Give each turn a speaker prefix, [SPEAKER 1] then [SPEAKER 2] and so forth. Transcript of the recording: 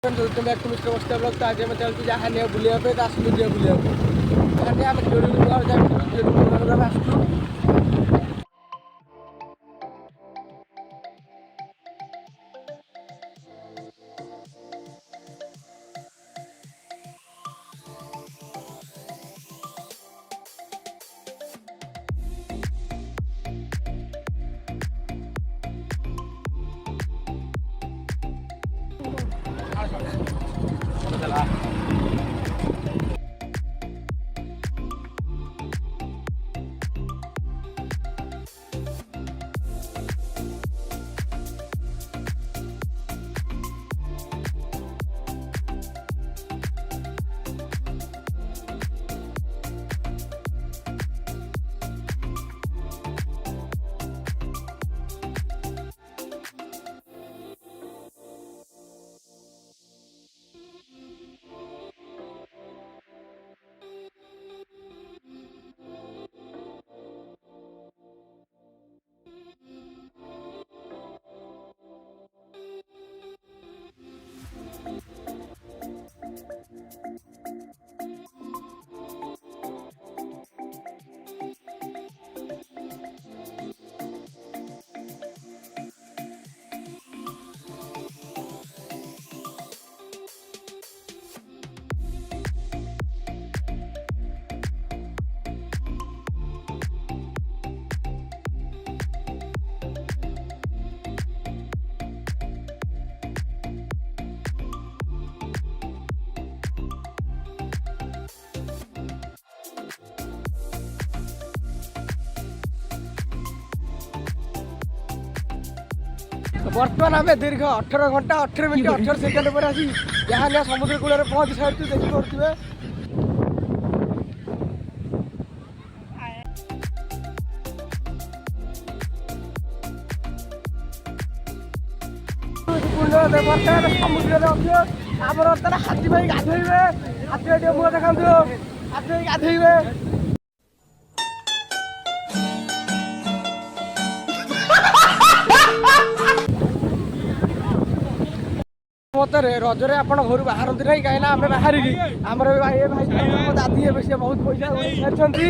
[SPEAKER 1] Welcome back to mister Vasta blog. तो आज मैं चलती जहाँ बुलिया पे आसलु दिया बुलिया आम केड़ू आसलु बर्तमान आम दीर्घ 18 घंटा 18 मिनट 18 सेकेंड पर आसी जहाँ समुद्र कूल पहुँची सारी देखिपे। बर्तमान समुद्र आमर हाथी भाई गाधोबे हाथी भाई मुह देखा हाथी भाई गाधोबे मतरे रजरे आप घर बाहर ना कहीं आम बाहर आमर भाई भाई दादी बहुत पैसा सारी